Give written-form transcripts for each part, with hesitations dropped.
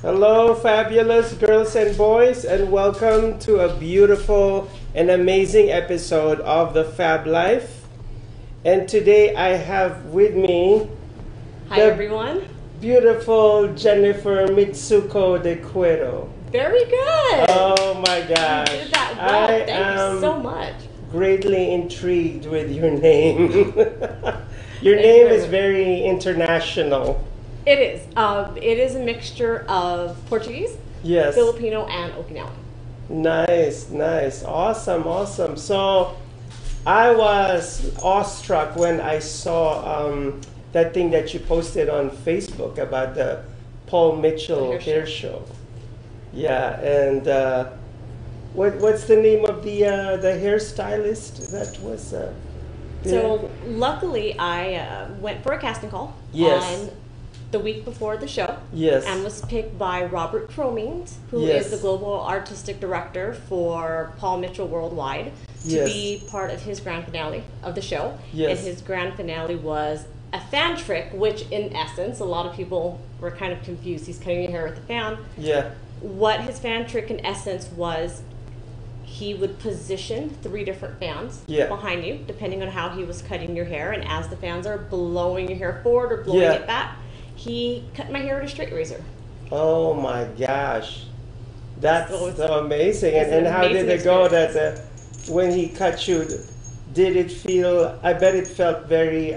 Hello, fabulous girls and boys, and welcome to a beautiful and amazing episode of the Fab Life. And today I have with me Hi everyone. Beautiful Jennifer Mitsuko de Cuero. Very good. Oh my gosh. You did that well. Thank you so much. Greatly intrigued with your name. Your name is very international. It is. It is a mixture of Portuguese, Yes. Filipino, and Okinawan. Nice, nice. Awesome, awesome. So I was awestruck when I saw that thing that you posted on Facebook about the Paul Mitchell hair show. Yeah, and what's the name of the hairstylist that was? So luckily, I went for a casting call on the week before the show. Yes. And was picked by Robert Cromings, who is the global artistic director for Paul Mitchell Worldwide, to be part of his grand finale of the show. Yes. And his grand finale was a fan trick, which in essence, a lot of people were kind of confused. He's cutting your hair with a fan. Yeah. What his fan trick in essence was, he would position 3 different fans behind you, depending on how he was cutting your hair. And as the fans are blowing your hair forward or blowing it back, he cut my hair with a straight razor. Oh my gosh. That's so amazing. And and how did it go that when he cut you, did it feel, I bet it felt very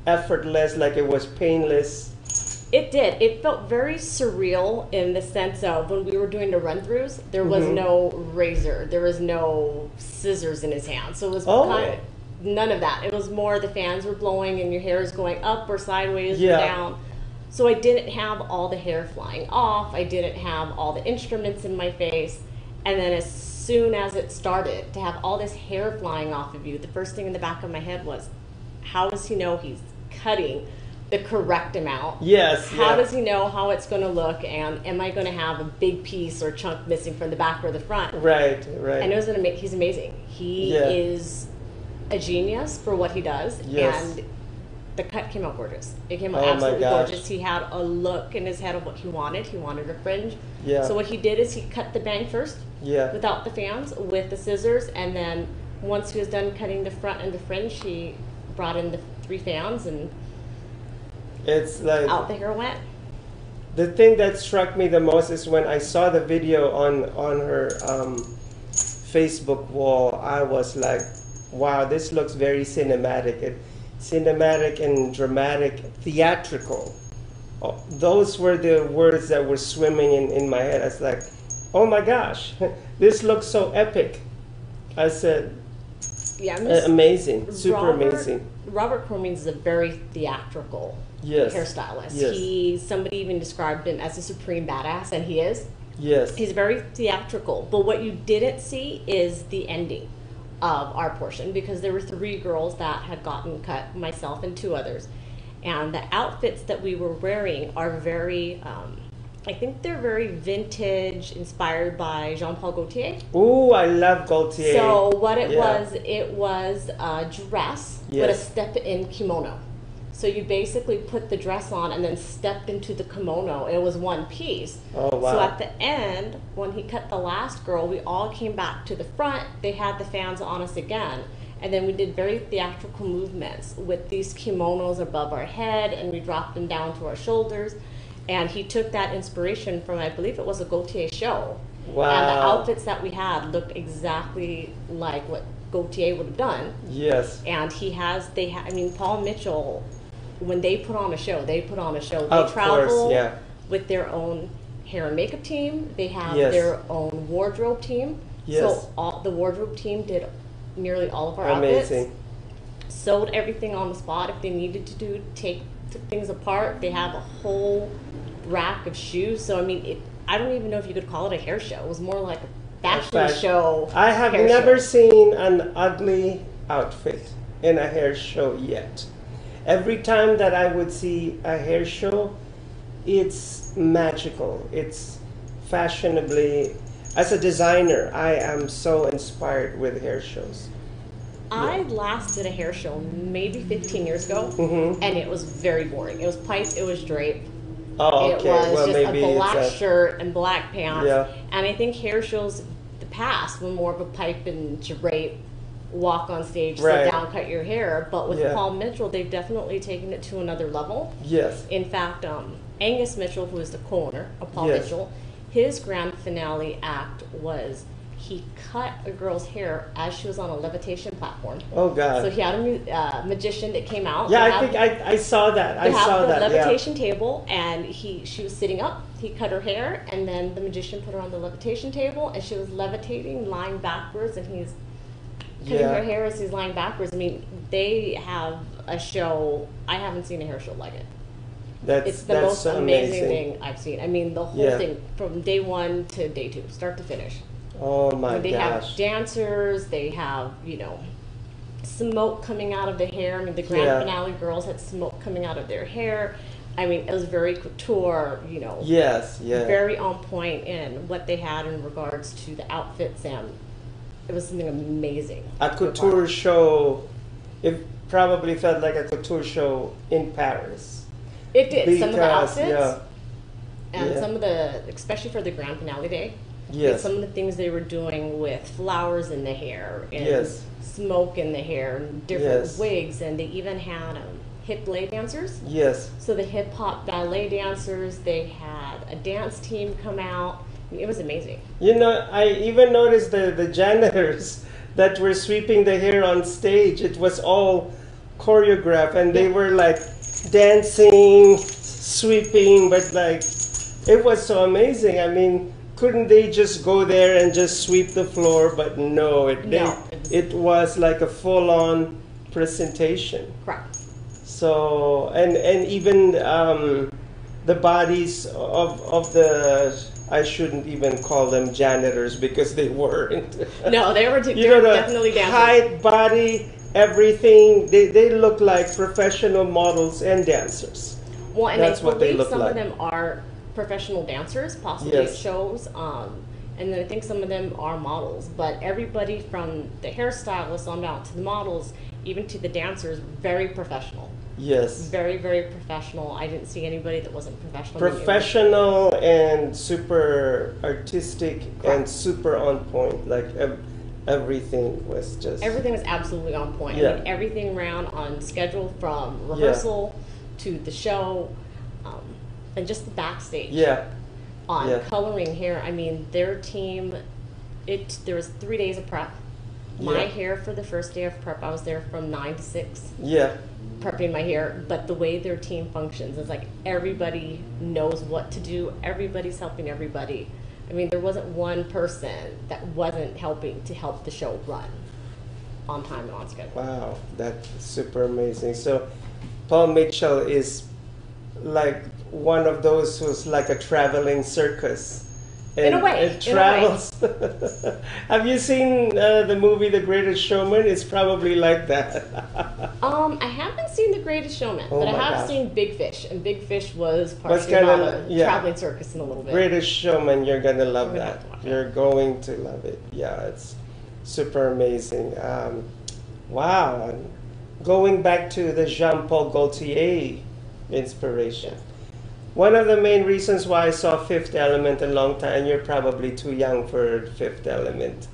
effortless, like it was painless? It did. It felt very surreal in the sense of when we were doing the run-throughs, there was no razor, there was no scissors in his hand. So it was kind of none of that. It was more the fans were blowing and your hair is going up or sideways or down. So I didn't have all the hair flying off. I didn't have all the instruments in my face. And then as soon as it started to have all this hair flying off of you, the first thing in the back of my head was, how does he know he's cutting the correct amount? Yes. How does he know how it's going to look, and am I going to have a big piece or chunk missing from the back or the front? Right, right. And it was he's amazing. He is a genius for what he does, and the cut came out gorgeous. It came out absolutely gorgeous. He had a look in his head of what he wanted. He wanted a fringe. Yeah. So what he did is he cut the bang first, without the fans, with the scissors, and then once he was done cutting the front and the fringe, he brought in the 3 fans, and it's like out the hair went. The thing that struck me the most is when I saw the video on her Facebook wall. I was like, wow, this looks very cinematic. Cinematic and dramatic, theatrical. Oh, those were the words that were swimming in my head. I was like, oh my gosh, this looks so epic. I said, amazing, super amazing. Robert Cromings is a very theatrical hairstylist. Somebody even described him as a supreme badass, and he is. Yes. He's very theatrical, but what you didn't see is the ending of our portion, because there were 3 girls that had gotten cut, myself and 2 others, and the outfits that we were wearing are very I think they're very vintage, inspired by Jean-Paul Gaultier. Ooh, I love Gaultier. So what it was a dress with a step-in kimono. So you basically put the dress on and then stepped into the kimono, and it was one piece. Oh, wow. So at the end, when he cut the last girl, we all came back to the front. They had the fans on us again. And then we did very theatrical movements with these kimonos above our head, and we dropped them down to our shoulders. And he took that inspiration from, I believe it was a Gaultier show. Wow. And the outfits that we had looked exactly like what Gaultier would have done. Yes. And I mean, Paul Mitchell, when they put on a show, they travel with their own hair and makeup team. They have their own wardrobe team. Yes. So the wardrobe team did nearly all of our Amazing. outfits. Sewed everything on the spot. If they needed to take things apart, they have a whole rack of shoes. So I mean, I don't even know if you could call it a hair show. It was more like a fashion show. I have never seen an ugly outfit in a hair show yet. Every time that I would see a hair show, it's magical. It's fashionably. As a designer, I am so inspired with hair shows. I last did a hair show maybe 15 years ago, and it was very boring. It was piped, it was draped. Oh, It okay. was Well, just maybe a it's black a, shirt and black pants. Yeah. And I think hair shows the past were more of a pipe and drape, walk on stage, Right. sit down, cut your hair. But with Yeah. Paul Mitchell, they've definitely taken it to another level. yes. In fact, Angus Mitchell, who is the co-owner of Paul Yes. Mitchell, his grand finale act was he cut a girl's hair as she was on a levitation platform. Oh God. So he had a magician that came out. Yeah, They I have- think I saw that. I they have saw the that. Yeah. levitation table, and she was sitting up. He cut her hair, and then the magician put her on the levitation table, and she was levitating, lying backwards, and he's cutting Yeah. her hair as he's lying backwards. I mean, they have a show. I haven't seen a hair show like it. It's the most amazing thing I've seen. I mean, the whole Yeah. thing from day one to day two, start to finish. Oh my They gosh. have dancers. They have smoke coming out of the hair. I mean, the grand Yeah. finale girls had smoke coming out of their hair. I mean, it was very couture. Yes. Yeah. Very on point in what they had in regards to the outfits, and it was something amazing. A couture show. It probably felt like a couture show in Paris. It did. Some of the Because, outfits yeah. and Yeah. some of the, especially for the grand finale day. Yes. Some of the things they were doing with flowers in the hair and Yes. smoke in the hair and different Yes. wigs, and they even had hip ballet dancers. Yes. So the hip hop ballet dancers, they had a dance team come out. I mean, it was amazing. I even noticed the janitors that were sweeping the hair on stage. It was all choreographed, and they were like dancing, sweeping, but like it was so amazing. I mean, couldn't they just go there and just sweep the floor? But no, it was like a full-on presentation. Correct. So and even the bodies of the, I shouldn't even call them janitors because they weren't. No, they were, The definitely dancers. height, body, everything. They look like professional models and dancers. Well, and That's I what they believe look some like. of them are professional dancers, possibly Yes. at shows. And then I think some of them are models. But everybody from the hairstylists on down to the models, even to the dancers, very professional. Yes. Very, very professional. I didn't see anybody that wasn't professional. Professional and super artistic and super on point. Like everything was just. Everything was absolutely on point. Yeah. I mean, everything ran on schedule from rehearsal to the show, and just the backstage. Yeah. On Yeah. coloring hair. I mean, their team, there was 3 days of prep. My Yeah. hair for the first day of prep, I was there from 9 to 6, Yeah. prepping my hair. But the way their team functions is like everybody knows what to do. Everybody's helping everybody. I mean, there wasn't one person that wasn't helping to help the show run on time and on schedule. Wow, that's super amazing. So, Paul Mitchell is like one of those who's like a traveling circus. In a way, It travels. Have you seen the movie The Greatest Showman? It's probably like that. I haven't seen The Greatest Showman, Oh but I my have gosh. seen Big Fish, and Big Fish was Was partially about kinda- a yeah. traveling circus in a little bit. Greatest Showman, you're gonna love I'm gonna that. have to watch it. You're going to love it. Yeah, it's super amazing. Wow. And going back to the Jean-Paul Gaultier inspiration. One of the main reasons why I saw Fifth Element a long time, you're probably too young for Fifth Element.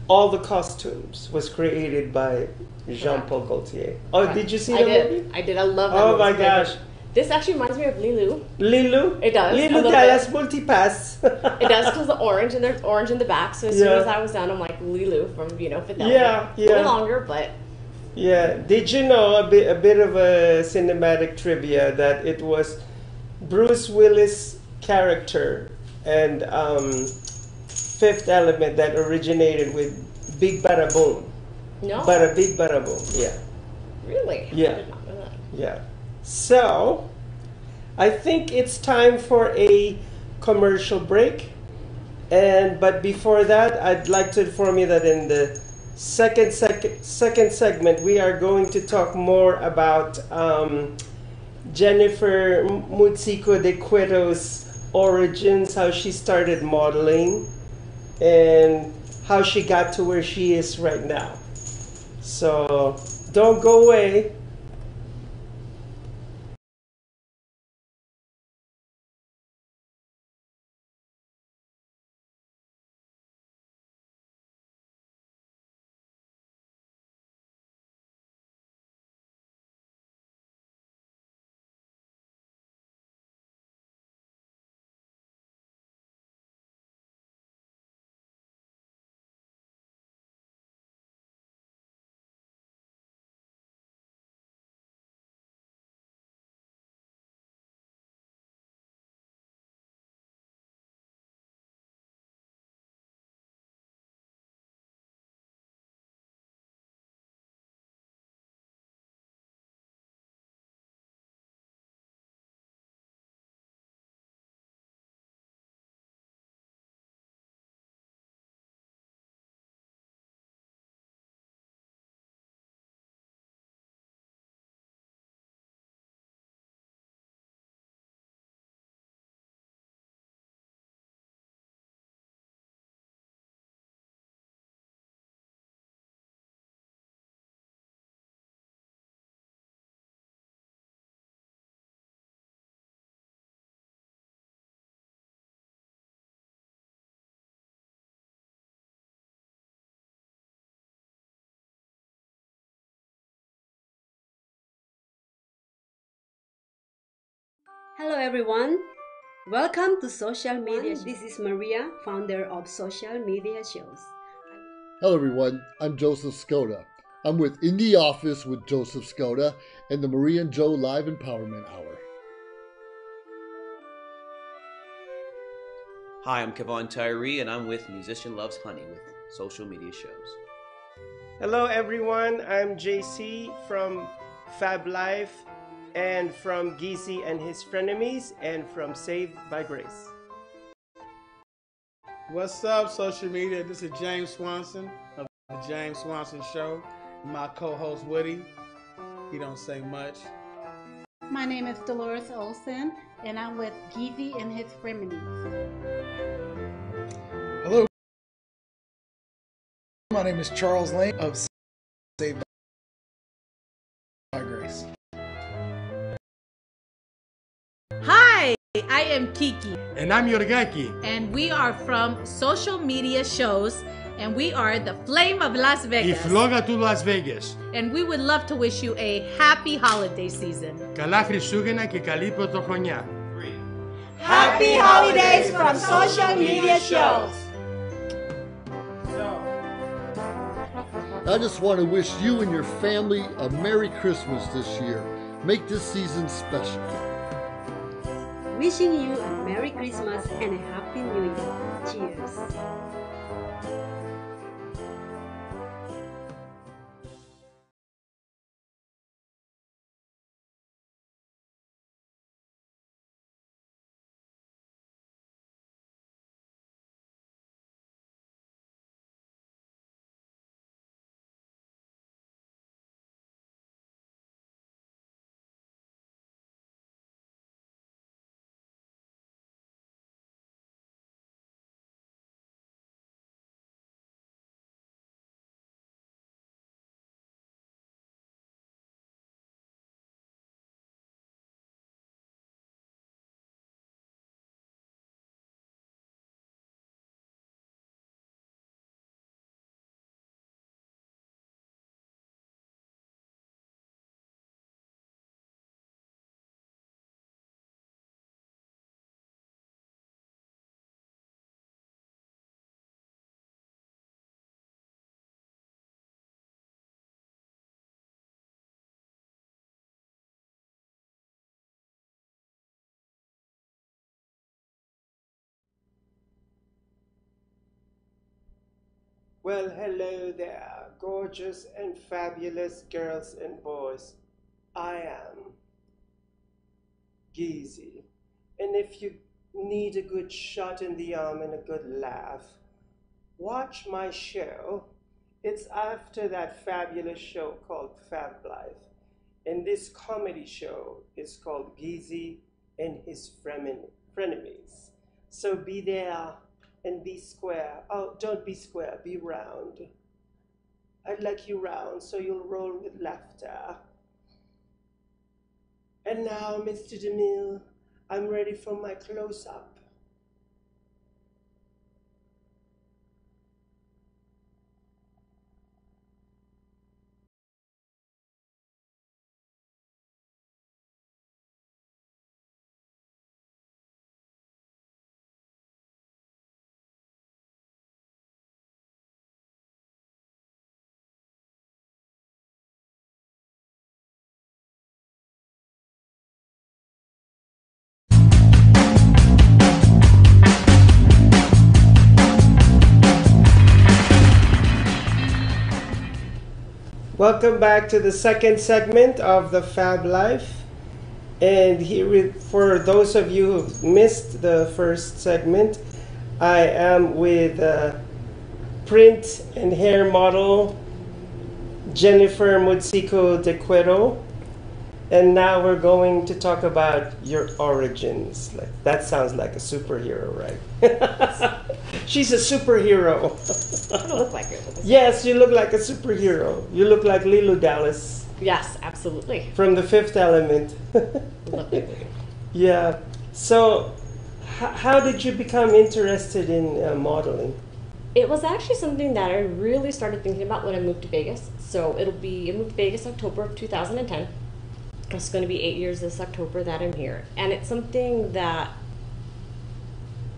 All the costumes was created by Jean-Paul Gaultier. Oh, Right. did you see I the did. movie? I did. I love that Oh movie. my It's favorite. gosh. This actually reminds me of Lilu. Lilu? It does, a Lilu little Dallas bit. Multipass. It does because the orange, and there's orange in the back. So as soon Yeah. as I was done, I'm like Lilu from Fifth Element. Yeah, A little yeah. longer, but Yeah. Did you know a bit of a cinematic trivia that it was Bruce Willis' character and Fifth Element that originated with Big Bada Boom. no, Bada Big Bada Boom. Yeah. really. Yeah. I did not know that. Yeah. So, I think it's time for a commercial break. But before that, I'd like to inform you that in the second segment, we are going to talk more about Jennifer Mutsiko de Cueto's origins, how she started modeling, and how she got to where she is right now. So don't go away. Hello everyone, welcome to Social Media. This is Maria, founder of Social Media Shows. Hello everyone, I'm Joseph Skoda. I'm with In the Office with Joseph Skoda and the Maria and Joe Live Empowerment Hour. Hi, I'm Kevon Tyree and I'm with Musician Loves Honey with Social Media Shows. Hello everyone, I'm JC from Fab Life and from Geezy and His Frenemies and from Saved by Grace. What's up, social media? This is James Swanson of the James Swanson Show. My co-host Woody. He don't say much. My name is Dolores Olson, and I'm with Geezy and His Frenemies. Hello, my name is Charles Lane of Saved by Grace. Hi, I am Kiki. And I'm Yorgaki. And we are from Social Media Shows, and we are the Flame of Las Vegas. Y Floga to Las Vegas. And we would love to wish you a happy holiday season. Καλά Χριστούγεννα και καλή πρωτοχρονιά. Happy holidays from Social Media Shows. I just want to wish you and your family a Merry Christmas this year. Make this season special. Wishing you a Merry Christmas and a Happy New Year. Cheers. Well, hello there, gorgeous and fabulous girls and boys. I am Geezy. And if you need a good shot in the arm and a good laugh, watch my show. It's after that fabulous show called Fab Life. And this comedy show is called Geezy and His Frenemies. So be there and be square. Oh, don't be square, be round. I'd like you round so you'll roll with laughter. And now, Mr. DeMille, I'm ready for my close-up. Welcome back to the second segment of the Fab Life. And here, for those of you who missed the first segment, I am with print and hair model Jennifer Mutsiko De Cuero. And now we're going to talk about your origins. Like, that sounds like a superhero, right? She's a superhero. I don't look like it. Yes, you look like a superhero. You look like Lilo Dallas. Yes, absolutely. From The Fifth Element. Yeah. So, how did you become interested in modeling? It was actually something that I really started thinking about when I moved to Vegas. So I moved to Vegas October of 2010. It's going to be 8 years this October that I'm here. And it's something that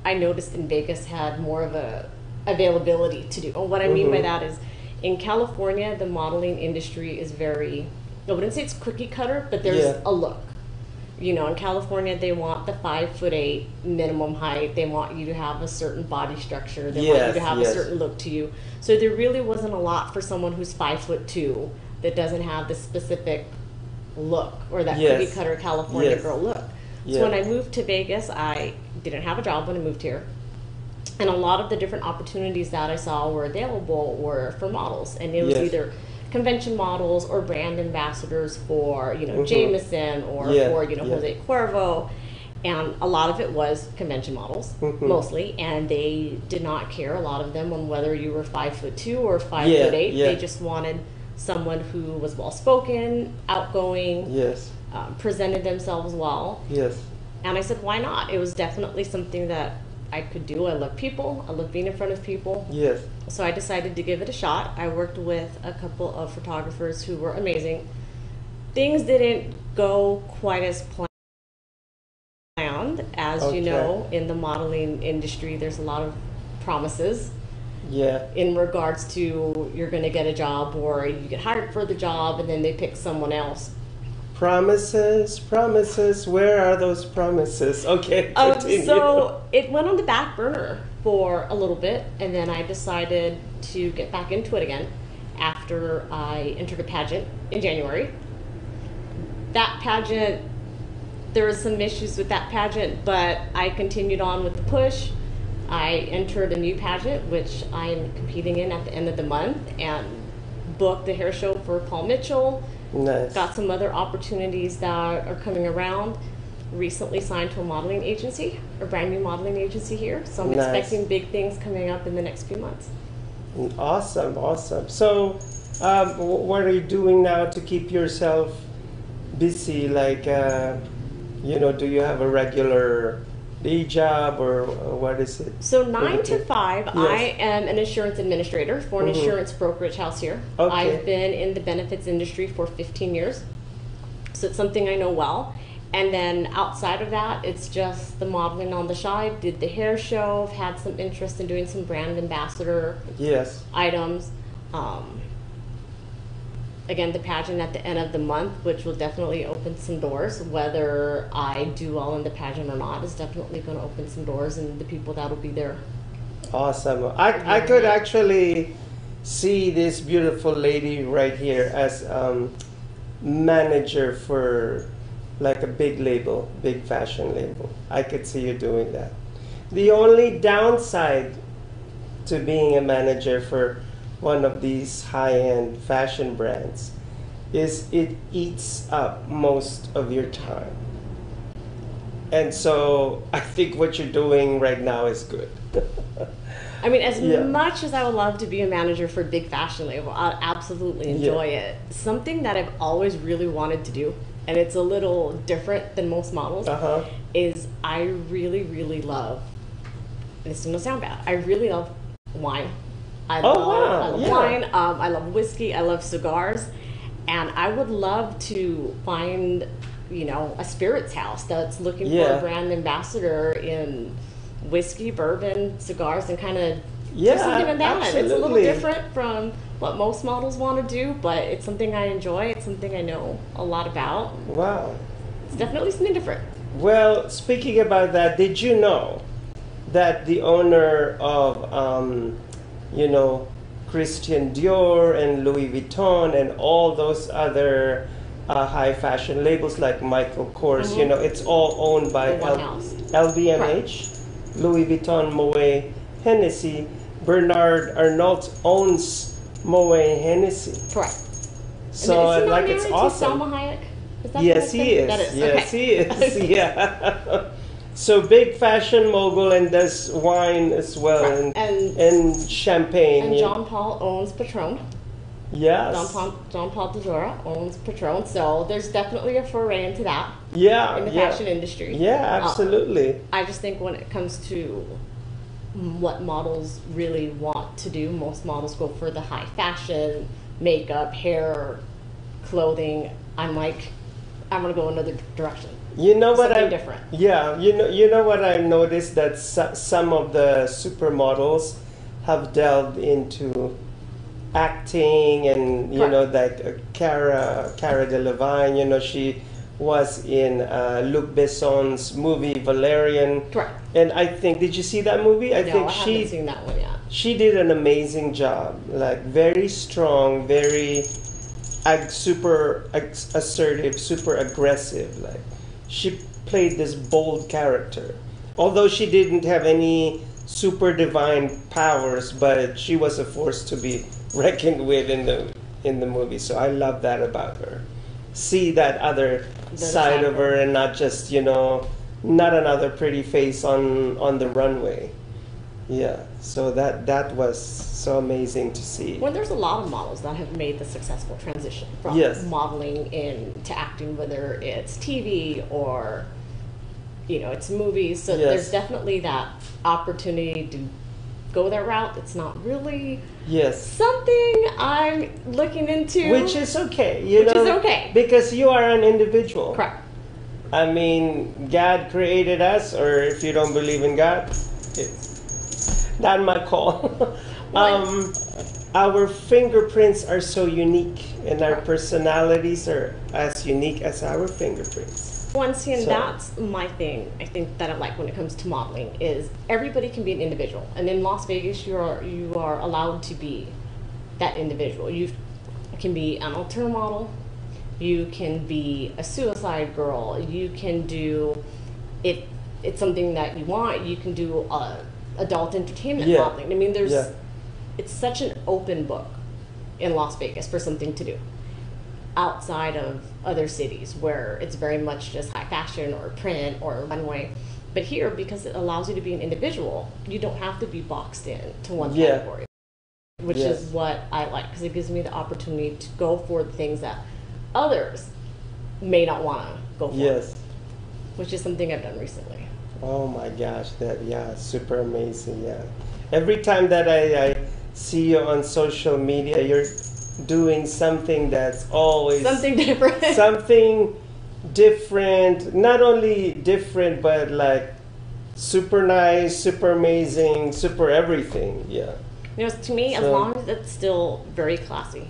I noticed in Vegas had more of a availability to do. And what I mean by that is, in California, the modeling industry is very, I wouldn't say it's cookie cutter, but there's a look. You know, in California, they want the 5'8" minimum height. They want you to have a certain body structure. They want you to have a certain look to you. So there really wasn't a lot for someone who's 5'2" that doesn't have the specific look or that cookie cutter California girl look. So when I moved to Vegas, I didn't have a job when I moved here. And a lot of the different opportunities that I saw were available were for models. And it was either convention models or brand ambassadors for, you know, Jameson or for, you know, Jose Cuervo. And a lot of it was convention models, mostly. And they did not care, a lot of them, on whether you were 5'2" or 5'8". They just wanted someone who was well-spoken, outgoing, presented themselves well. And I said, why not? It was definitely something that I could do. I love people. I love being in front of people. So I decided to give it a shot. I worked with a couple of photographers who were amazing. Things didn't go quite as planned. As you know, in the modeling industry, there's a lot of promises. In regards to you're going to get a job or you get hired for the job and then they pick someone else. Promises. Where are those promises? Okay. So it went on the back burner for a little bit, and then I decided to get back into it again after I entered a pageant in January. That pageant, there were some issues with that pageant, but I continued on with the push. I entered a new pageant, which I'm competing in at the end of the month, and booked the hair show for Paul Mitchell. Got some other opportunities that are coming around. Recently signed to a modeling agency, a brand new modeling agency here. So I'm expecting big things coming up in the next few months. Awesome. So what are you doing now to keep yourself busy? Like, you know, do you have a regular day job or what is it? So 9 to 5, I am an insurance administrator for an insurance brokerage house here. I've been in the benefits industry for 15 years, so it's something I know well. And then outside of that, it's just the modeling on the side. Did the hair show, I've had some interest in doing some brand ambassador items. Again, the pageant at the end of the month, which will definitely open some doors. Whether I do well in the pageant or not is definitely going to open some doors, and the people that will be there. Awesome. I could actually see this beautiful lady right here as manager for like a big label, big fashion label. I could see you doing that. The only downside to being a manager for one of these high-end fashion brands is it eats up most of your time. And so I think what you're doing right now is good. I mean, as much as I would love to be a manager for a big fashion label, I'd absolutely enjoy it. Something that I've always really wanted to do, and it's a little different than most models, is I really, really love, and this doesn't sound bad, I really love wine. I love wine, I love whiskey, I love cigars, and I would love to find, you know, a spirits house that's looking for a brand ambassador in whiskey, bourbon, cigars, and kind of do something in that. It's a little different from what most models want to do, but it's something I enjoy, it's something I know a lot about. Wow. It's definitely something different. Well, speaking about that, did you know that the owner of you know, Christian Dior and Louis Vuitton and all those other high fashion labels like Michael Kors, you know, it's all owned by LVMH, Louis Vuitton, Moet, Hennessy. Bernard Arnault owns Moet Hennessy. Correct. So like it's awesome. Salma Hayek? Is that yes, he is. That is. Yes, he is. Yeah. So big fashion mogul and does wine as well and champagne. And John Paul owns Patron. Yes. John Paul DeJora owns Patron, so there's definitely a foray into that. Yeah. In the fashion industry. Yeah, absolutely. I just think when it comes to what models really want to do, most models go for the high fashion, makeup, hair, clothing. I'm like, I'm gonna go another direction. You know what Something I different. Yeah, you know what I noticed, that some of the supermodels have delved into acting, and you know, like Cara Delevingne. You know, she was in Luc Besson's movie Valerian. Correct. And I think, did you see that movie? I think I haven't seen that one yet. She did an amazing job. Like, very strong, very super assertive, super aggressive. Like, she played this bold character. Although she didn't have any super divine powers, but she was a force to be reckoned with in the movie. So I love that about her. See that other side of her, and not just, you know, not another pretty face on the runway. Yeah, so that was so amazing to see. Well, there's a lot of models that have made the successful transition from modeling into acting, whether it's TV or, you know, it's movies. So there's definitely that opportunity to go that route. It's not really something I'm looking into. Which is okay, you know. Which is okay. Because you are an individual. Correct. I mean, God created us, or if you don't believe in God, it's not my call. Our fingerprints are so unique, and our personalities are as unique as our fingerprints. Once again, that's my thing. I think that I like when it comes to modeling is everybody can be an individual, and in Las Vegas, you are allowed to be that individual. You can be an alternate model. You can be a suicide girl. You can do it. It's something that you want. You can do adult entertainment modeling. I mean, it's such an open book in Las Vegas for something to do outside of other cities where it's very much just high fashion or print or runway. But here, because it allows you to be an individual, you don't have to be boxed in to one category, which is what I like, because it gives me the opportunity to go for the things that others may not want to go for, which is something I've done recently. Oh my gosh, super amazing. Every time that I see you on social media, you're doing something that's always something different. Something different, not only different, but like super nice, super amazing, super everything. You know, to me, as long as it's still very classy,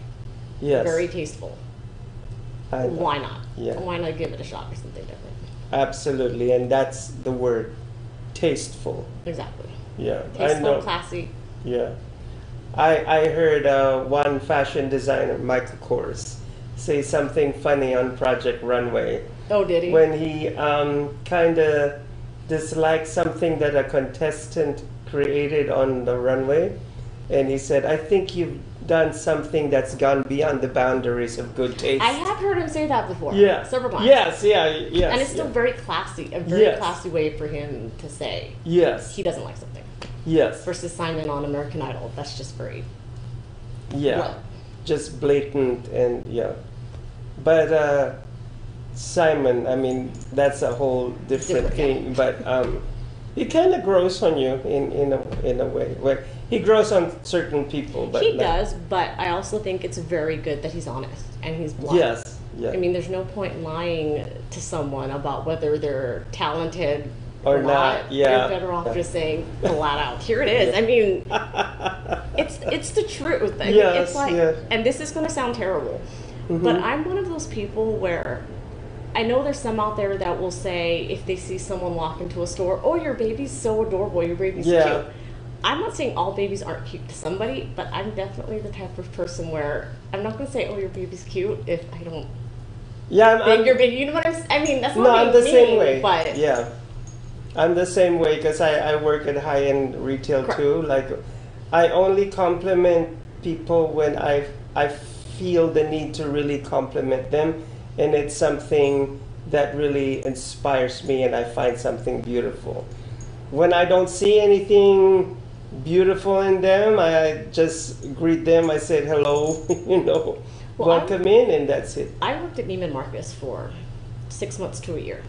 very tasteful, why not? Why not give it a shot or something different? Absolutely, and that's the word, tasteful. Exactly. Tasteful, I know. Classy. I heard one fashion designer, Michael Kors, say something funny on Project Runway. Oh, did he? When he kind of disliked something that a contestant created on the runway, and he said, "I think you've done something that's gone beyond the boundaries of good taste." I have heard him say that before. Several times. Yes. And it's still very classy, a very classy way for him to say he doesn't like something. Versus Simon on American Idol, that's just very just blatant and But Simon, I mean, that's a whole different thing. But he kind of grows on you in a way. Where he grows on certain people. But he does, but I also think it's very good that he's honest and he's blunt. I mean, there's no point lying to someone about whether they're talented or not. You're better off just saying flat out, here it is. I mean, it's the truth. I mean, it's like, and this is going to sound terrible, but I'm one of those people where I know there's some out there that will say, if they see someone walk into a store, "Oh, your baby's so adorable, your baby's cute." I'm not saying all babies aren't cute to somebody, but I'm definitely the type of person where I'm not going to say, "Oh, your baby's cute," if I don't think your baby. You know what I mean? That's not I'm the same way. But I'm the same way, because I work at high-end retail too. Like, I only compliment people when I feel the need to really compliment them, and it's something that really inspires me and I find something beautiful. When I don't see anything beautiful in them, I just greet them. I said hello, welcome in, and that's it. I worked at Neiman Marcus for 6 months to a year.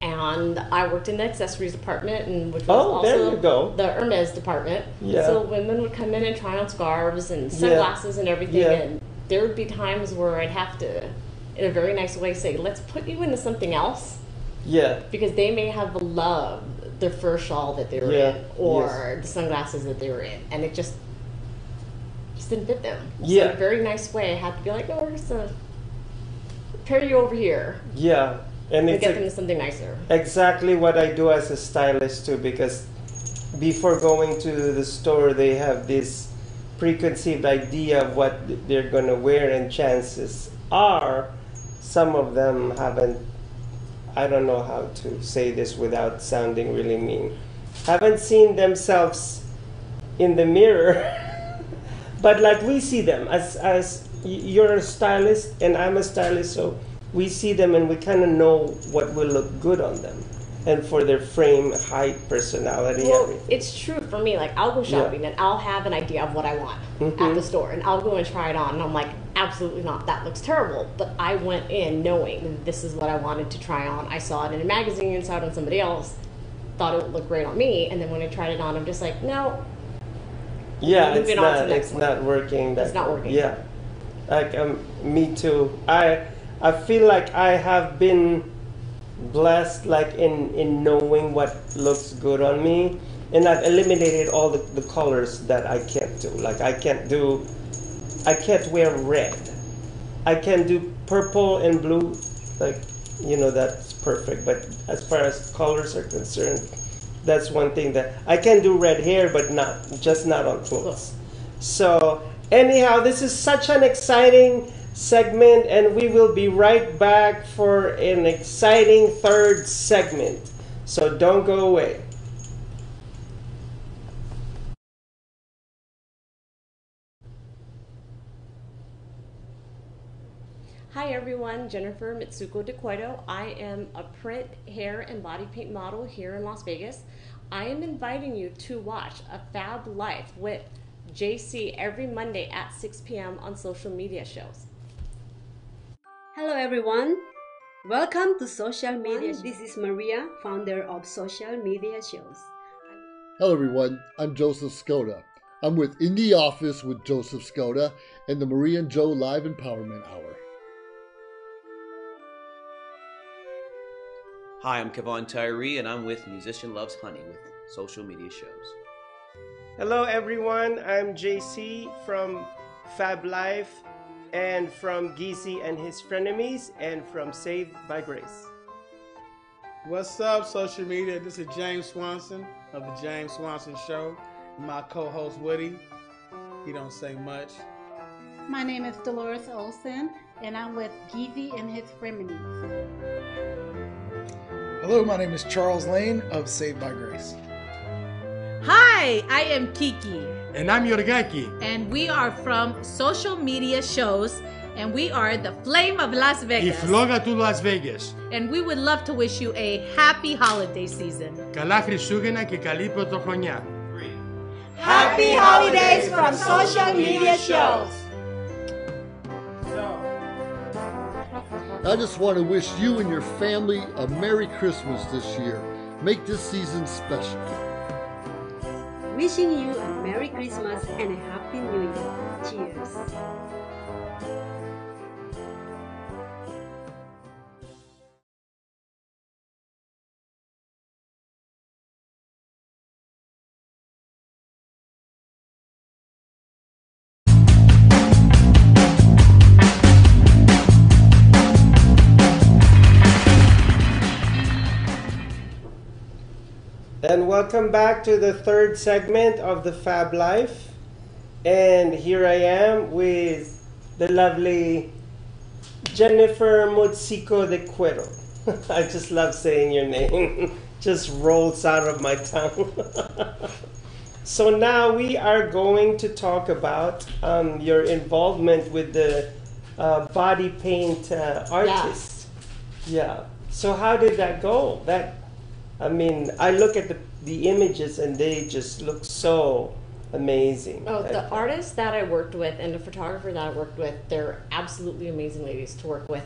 And I worked in the accessories department, and which was also the Hermes department. So women would come in and try on scarves and sunglasses and everything, and there would be times where I'd have to in a very nice way say, let's put you into something else. Yeah. Because they may have loved their fur shawl that they were in, or the sunglasses that they were in, and it just didn't fit them. So in a very nice way, I had to be like, no, we're just going to pair you over here. Yeah. And get them to something nicer. Exactly what I do as a stylist too, because before going to the store, they have this preconceived idea of what they're going to wear, and chances are some of them haven't, I don't know how to say this without sounding really mean, haven't seen themselves in the mirror. But like we see them as you're a stylist and I'm a stylist, so we see them and we kind of know what will look good on them, and for their frame, height, personality, everything. It's true for me. Like, I'll go shopping and I'll have an idea of what I want at the store, and I'll go and try it on, and I'm like, absolutely not, that looks terrible. But I went in knowing that this is what I wanted to try on. I saw it in a magazine, saw it on somebody else, thought it would look great on me, and then when I tried it on, I'm just like, no. Yeah, it's not working. It's not working. Yeah, like me too. I feel like I have been blessed, like in knowing what looks good on me, and I've eliminated all the colors that I can't do. Like I can't wear red. I can do purple and blue, like, you know, that's perfect. But as far as colors are concerned, that's one thing that I can do. Red hair, but not on clothes. So anyhow, this is such an exciting segment, and we will be right back for an exciting third segment. So don't go away. Hi everyone, Jennifer Mitsuko DeCueto. I am a print, hair, and body paint model here in Las Vegas. I am inviting you to watch a Fab Life with JC every Monday at 6 p.m. on social media shows. Hello everyone, welcome to Social Media. This is Maria, founder of Social Media Shows. Hello everyone, I'm Joseph Skoda. I'm with In the Office with Joseph Skoda and the Maria and Joe Live Empowerment Hour. Hi, I'm Kevon Tyree, and I'm with Musician Loves Honey with social media shows. Hello everyone, I'm JC from Fab Life, and from Geezy and His Frenemies, and from Saved by Grace. What's up, social media? This is James Swanson of the James Swanson Show. My co-host Woody. He don't say much. My name is Dolores Olson, and I'm with Geezy and His Frenemies. Hello, my name is Charles Lane of Saved by Grace. Hi, I am Kiki. And I'm Yorgaki. And we are from Social Media Shows, and we are the Flame of Las Vegas. Η φλόγα του Las Vegas. And we would love to wish you a happy holiday season. Καλά Χριστούγεννα και καλή πρωτοχρονιά. Happy holidays from Social Media Shows. I just want to wish you and your family a Merry Christmas this year. Make this season special. Wishing you a Merry Christmas and a Happy New Year. Cheers. And welcome back to the third segment of the Fab Life. And here I am with the lovely Jennifer Mitsuko DeCueto. I just love saying your name. Just rolls out of my tongue. So now we are going to talk about your involvement with the body paint artist. Yeah. So how did that go? I mean, I look at the images and they just look so amazing. Oh, the artist that I worked with and the photographer that I worked with, they're absolutely amazing ladies to work with.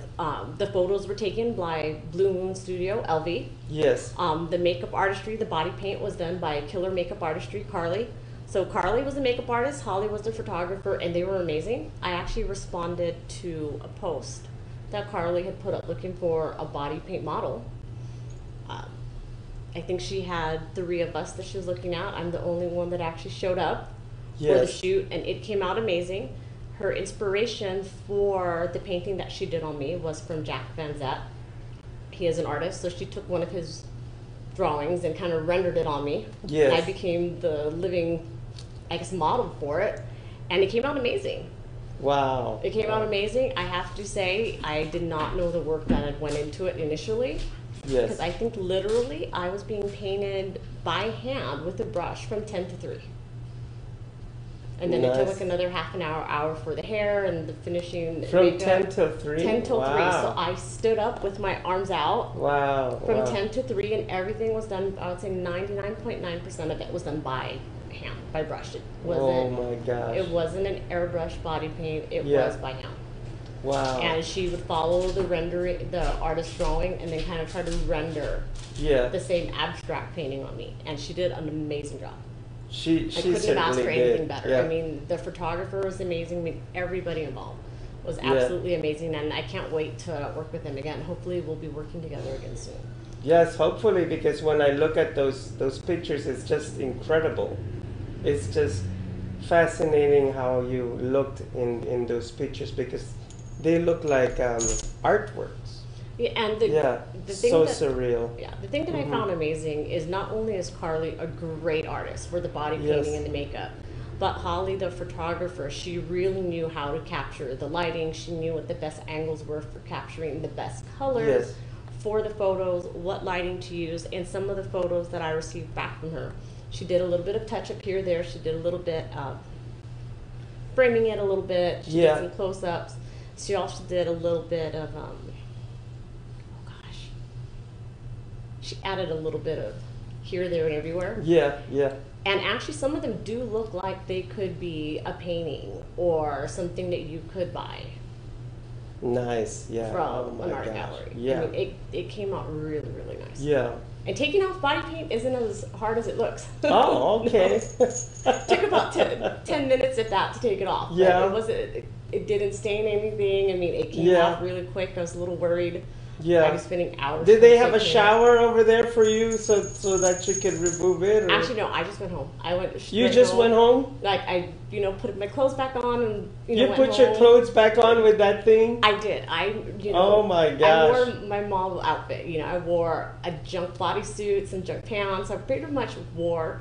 The photos were taken by Blue Moon Studio, LV. Yes. The makeup artistry, the body paint was done by Killer Makeup Artistry, Carly. So Carly was the makeup artist, Holly was the photographer, and they were amazing. I actually responded to a post that Carly had put up looking for a body paint model. I think she had 3 of us that she was looking at. I'm the only one that actually showed up for the shoot, and it came out amazing. Her inspiration for the painting that she did on me was from Jack Van Zet. He is an artist, so she took one of his drawings and kind of rendered it on me. Yes. And I became the living, I guess, model for it, and it came out amazing. Wow. It came out amazing. I have to say, I did not know the work that had went into it initially. Yes. Because I think literally I was being painted by hand with a brush from 10 to 3. And then it took like another half an hour for the hair and the finishing. From makeup. 10 till 3? 10 till 3. Wow. So I stood up with my arms out. Wow. From wow. 10 to 3, and everything was done, I would say 99.9% of it was done by hand, by brush. It wasn't, oh my gosh. It wasn't an airbrush body paint, it was by hand. Wow. And she would follow the rendering, the artist drawing, and then kind of try to render the same abstract painting on me. And she did an amazing job. She I couldn't have asked for anything better. Yeah. I mean, the photographer was amazing. I mean, everybody involved was absolutely amazing, and I can't wait to work with them again. Hopefully, we'll be working together again soon. Yes, hopefully, because when I look at those pictures, it's just incredible. It's just fascinating how you looked in those pictures, because they look like artworks. Yeah, and the thing so that, surreal. Yeah, the thing that I found amazing is not only is Carly a great artist for the body painting and the makeup, but Holly, the photographer, she really knew how to capture the lighting. She knew what the best angles were for capturing the best colors for the photos, what lighting to use. And some of the photos that I received back from her, she did a little bit of touch up here, there. She did a little bit of framing it a little bit. She did some close-ups. She also did a little bit of, she added a little bit of here, there, and everywhere. Yeah, yeah. And actually, some of them do look like they could be a painting or something that you could buy. Nice, yeah. From an art gallery. Yeah. I mean, it came out really, really nice. Yeah. And taking off body paint isn't as hard as it looks. Oh, okay. Took about 10 minutes if that to take it off. Yeah. It didn't stain anything. I mean, it came off really quick. I was a little worried. Yeah. I was spending hours. Did they have a shower over there for you so that you could remove it? Or? Actually, no. I just went home. I went. You just went home? Like I, put my clothes back on and you went put home. your clothes back on with that thing? I did. Oh my gosh. I wore my model outfit. I wore a junk bodysuit, some junk pants. I pretty much wore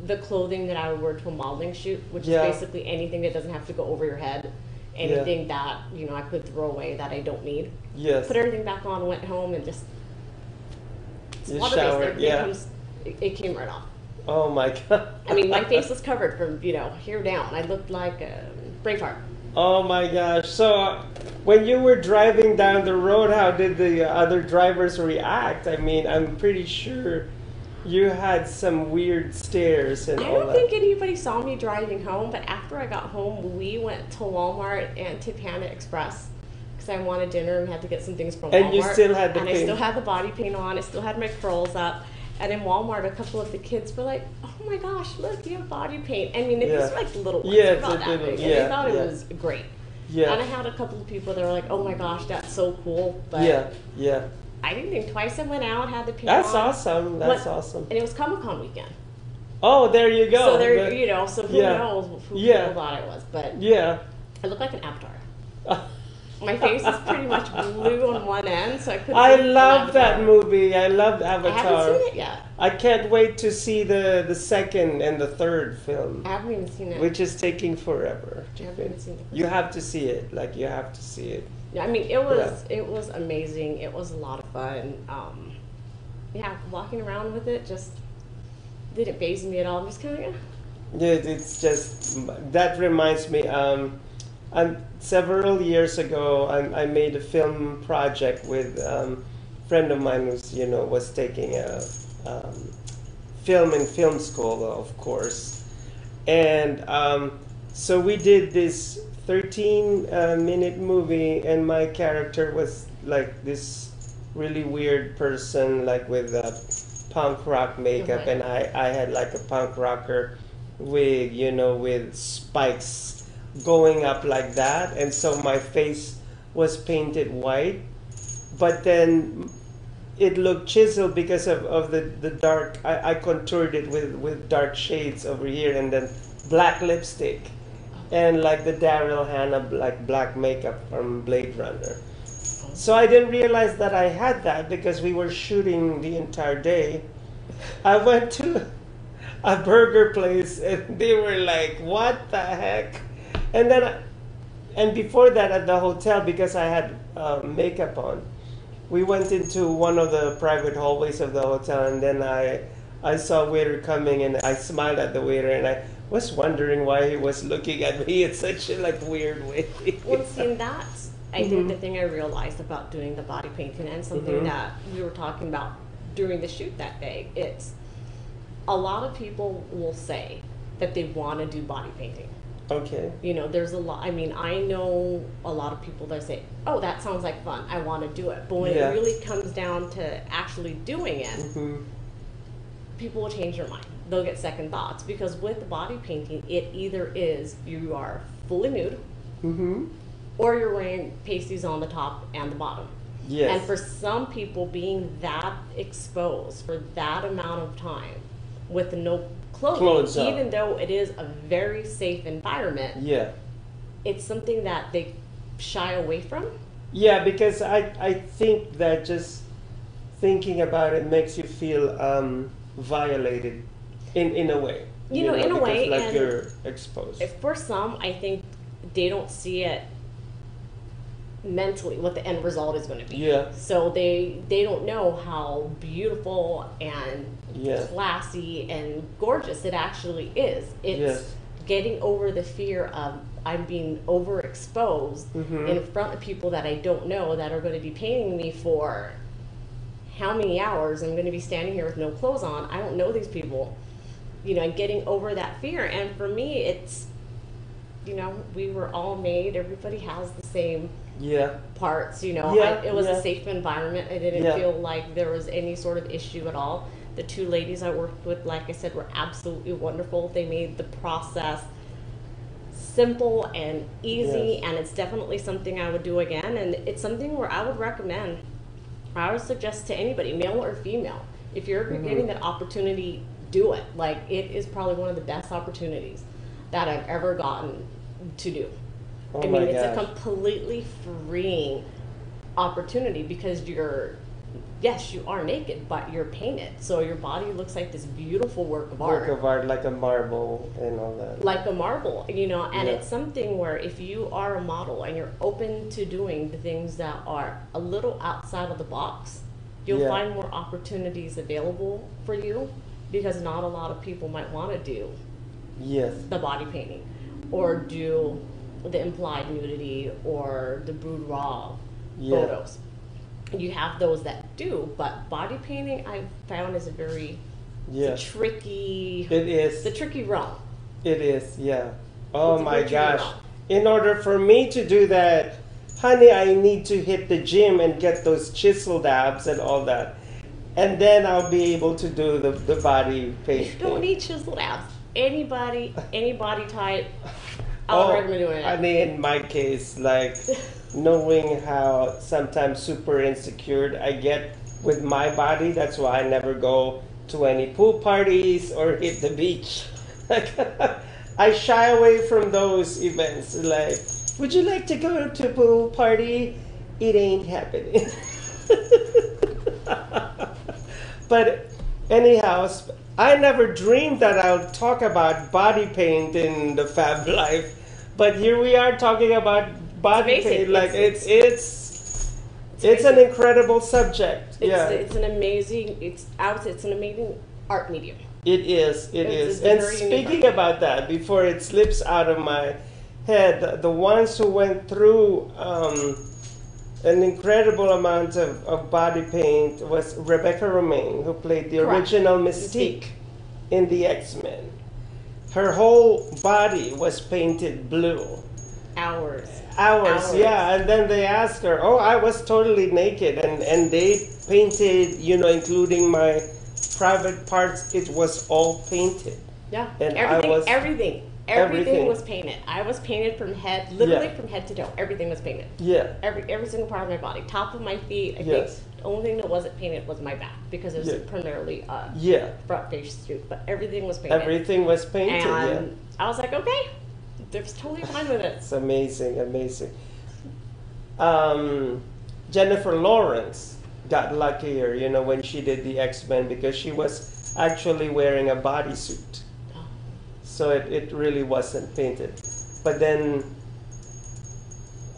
the clothing that I would wear to a modeling shoot, which is basically anything that doesn't have to go over your head. Anything that, I could throw away that I don't need. Yes. Put everything back on, went home, and just showered, it came right off. Oh my God. I mean, my face was covered from, here down. I looked like a Braveheart. Oh my gosh. So when you were driving down the road, how did the other drivers react? I mean, I'm pretty sure you had some weird stares and all that. I don't think anybody saw me driving home, but after I got home, we went to Walmart and to Panda Express because I wanted dinner and had to get some things from Walmart. And you still had the paint. I still had the body paint on. I still had my curls up. And in Walmart, a couple of the kids were like, "Oh my gosh, look, you have body paint." I mean, it was like little ones. Yeah, it's about a that little, big. And they thought it was great. Yeah. And I had a couple of people that were like, "Oh my gosh, that's so cool." But yeah. I didn't think twice. I went out, had the paint That's on. awesome. That's awesome. And it was Comic-Con weekend. Oh, there you go. So there, so who knows who people thought I was, but I look like an avatar. My face is pretty much blue on one end, so I couldn't. I love that movie. I loved Avatar. I haven't seen it yet. I can't wait to see the second and the third film. I haven't even seen it. Which is taking forever. I haven't even seen it. You have to see it. Like, you have to see it. Yeah, I mean, it was amazing. It was a lot of fun. Walking around with it just didn't faze me at all. I'm just kind of It's just, that reminds me, several years ago, I made a film project with a friend of mine who's, was taking a film in film school, of course. And so we did this 13-minute movie, and my character was like this really weird person, like with punk rock makeup, and I had like a punk rocker wig, with spikes going up like that, and so my face was painted white, but then it looked chiseled because of the dark. I contoured it with dark shades over here, and then black lipstick, and like the Daryl Hannah like black makeup from Blade Runner. So I didn't realize that I had that because we were shooting the entire day. I went to a burger place and they were like, "What the heck?" And then, and before that at the hotel, because I had makeup on, we went into one of the private hallways of the hotel, and then I saw a waiter coming, and I smiled at the waiter, and I was wondering why he was looking at me in such a like weird way. Well, seeing that, I think the thing I realized about doing the body painting, and something that we were talking about during the shoot that day, it's a lot of people will say that they want to do body painting. Okay. You know, there's a lot. I mean, I know a lot of people that say, "Oh, that sounds like fun. I want to do it." But when it really comes down to actually doing it, people will change their mind. They'll get second thoughts, because with the body painting, it either is you are fully nude, or you're wearing pasties on the top and the bottom. Yes. And for some people, being that exposed for that amount of time with no clothes on, even though it is a very safe environment, it's something that they shy away from. Yeah, because I think that just thinking about it makes you feel violated in a way. You know, in a way, like and you're exposed. For some, I think they don't see it mentally what the end result is going to be. Yeah. So they don't know how beautiful and classy and gorgeous it actually is. It's getting over the fear of I'm being overexposed in front of people that I don't know, that are going to be paying me for how many hours. I'm going to be standing here with no clothes on. I don't know these people. You know, and getting over that fear. And for me, it's, you know, we were all made, everybody has the same parts, you know. It was a safe environment. I didn't feel like there was any sort of issue at all. The two ladies I worked with, like I said, were absolutely wonderful. They made the process simple and easy, and it's definitely something I would do again. And it's something where I would recommend, I would suggest to anybody, male or female, if you're ever getting that opportunity, do it. Like, it is probably one of the best opportunities that I've ever gotten to do. I mean, it's a completely freeing opportunity, because yes, you are naked, but you're painted. So your body looks like this beautiful work of art. Work of art, like a marble and all that. Like a marble, you know, and it's something where if you are a model and you're open to doing the things that are a little outside of the box, you'll find more opportunities available for you, because not a lot of people might want to do the body painting or do the implied nudity or the boudoir photos. You have those that do, but body painting I've found is a very it's a tricky. It is. It's a tricky realm. It is, Oh my gosh! In order for me to do that, honey, I need to hit the gym and get those chiseled abs and all that, and then I'll be able to do the body painting. You don't need chiseled abs. Anybody, any body type. I would recommend doing it. I mean, in my case, like, knowing how sometimes super insecure I get with my body, that's why I never go to any pool parties or hit the beach. Like, I shy away from those events. Like, would you like to go to a pool party? It ain't happening. But anyhow, I never dreamed that I'll talk about body paint in the Fab Life. But here we are talking about body paint. Like, it's an incredible subject. It's an amazing. It's an amazing art medium. It is. It is. And speaking about that, before it slips out of my head, the ones who went through an incredible amount of body paint was Rebecca Romaine, who played the original Mystique in the X-Men. Her whole body was painted blue. Hours, yeah. And then they asked her, I was totally naked. And they painted, including my private parts, it was all painted. Yeah, and everything Everything was painted. I was painted from head, literally Yeah. from head to toe. Everything was painted. Yeah. Every single part of my body, top of my feet. I think the only thing that wasn't painted was my back because it was primarily front face suit. But everything was painted. Everything was painted. And I was like, okay, there's totally fine with it. It's amazing, amazing. Jennifer Lawrence got luckier, you know, when she did the X-Men because she was actually wearing a bodysuit. So it really wasn't painted. But then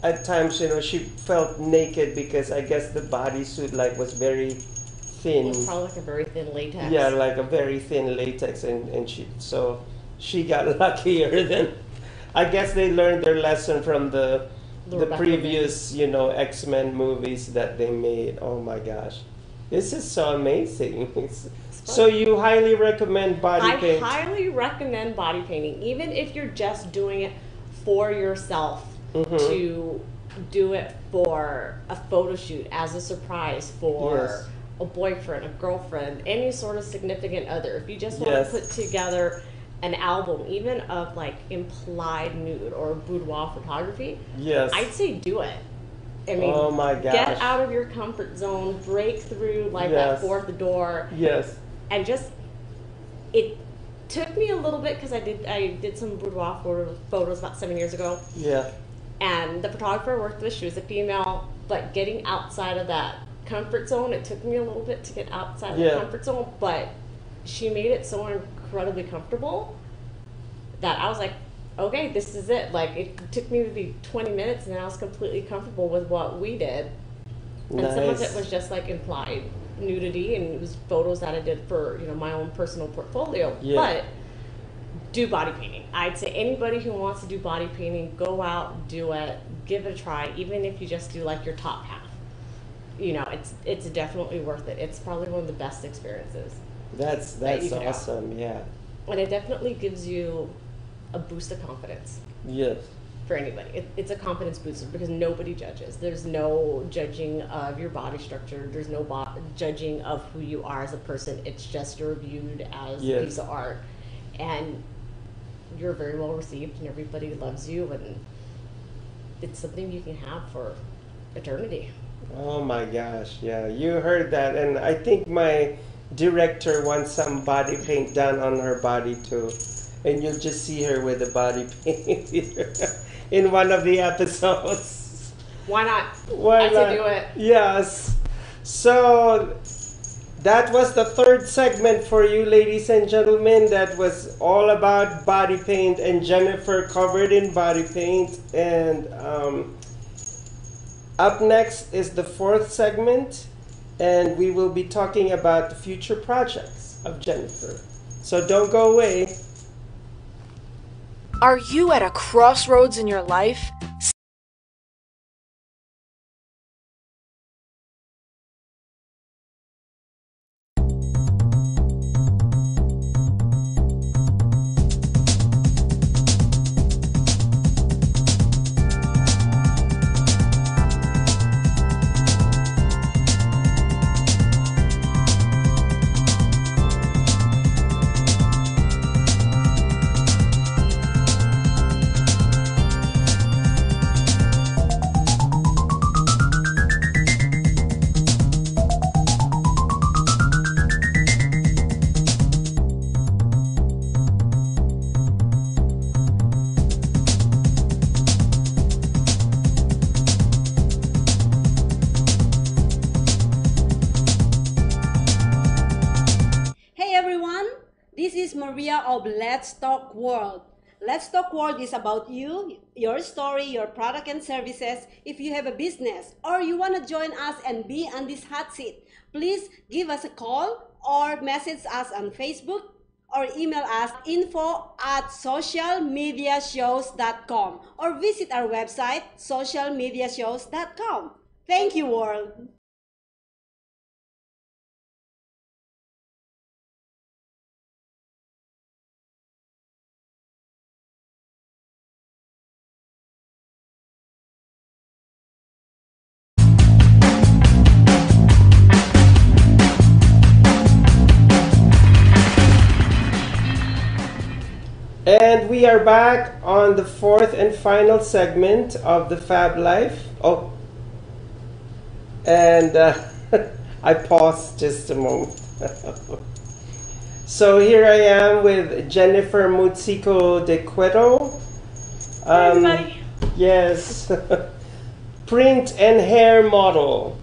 at times, you know, she felt naked because I guess the bodysuit like was very thin. It was probably like a very thin latex. Yeah, like a very thin latex, and she got luckier than. I guess they learned their lesson from the previous, you know, X-Men movies that they made. Oh my gosh, this is so amazing. So you highly recommend body paint? I highly recommend body painting, even if you're just doing it for yourself. To do it for a photo shoot as a surprise for a boyfriend, a girlfriend, any sort of significant other. If you just want to put together an album, even of like implied nude or boudoir photography, I'd say do it. I mean, oh my gosh. Get out of your comfort zone, break through like that fourth door. And just, it took me a little bit because I did some boudoir photos about 7 years ago. And the photographer I worked with, she was a female, but getting outside of that comfort zone, it took me a little bit to get outside of the comfort zone, but she made it so incredibly comfortable that I was like, okay, this is it. Like, it took me maybe 20 minutes and I was completely comfortable with what we did. And some of it was just like implied nudity, and it was photos that I did for, you know, my own personal portfolio. But do body painting. I'd say anybody who wants to do body painting, go out, do it, give it a try, even if you just do like your top half. You know, it's definitely worth it. It's probably one of the best experiences. That's awesome, And it definitely gives you a boost of confidence. For anybody. It's a confidence booster because nobody judges. There's no judging of your body structure. There's no judging of who you are as a person. It's just you're viewed as a piece of art. And you're very well received and everybody loves you, and it's something you can have for eternity. Oh my gosh, you heard that, and I think my director wants some body paint done on her body too, and you'll just see her with the body paint in one of the episodes. Why not? Why not? Do it. Yes. So that was the third segment for you, ladies and gentlemen. That was all about body paint, and Jennifer covered in body paint. And up next is the fourth segment, and we will be talking about the future projects of Jennifer. So don't go away. Are you at a crossroads in your life? Of Let's Talk World. Let's Talk World is about you, your story, your product and services. If you have a business or you want to join us and be on this hot seat, please give us a call or message us on Facebook or email us info@socialmediashows.com or visit our website socialmediashows.com. Thank you, world. And we are back on the fourth and final segment of the Fab Life. Oh, and I paused just a moment. So here I am with Jennifer Mutsiko de Cueto. Hi, everybody. Yes. Print and hair model,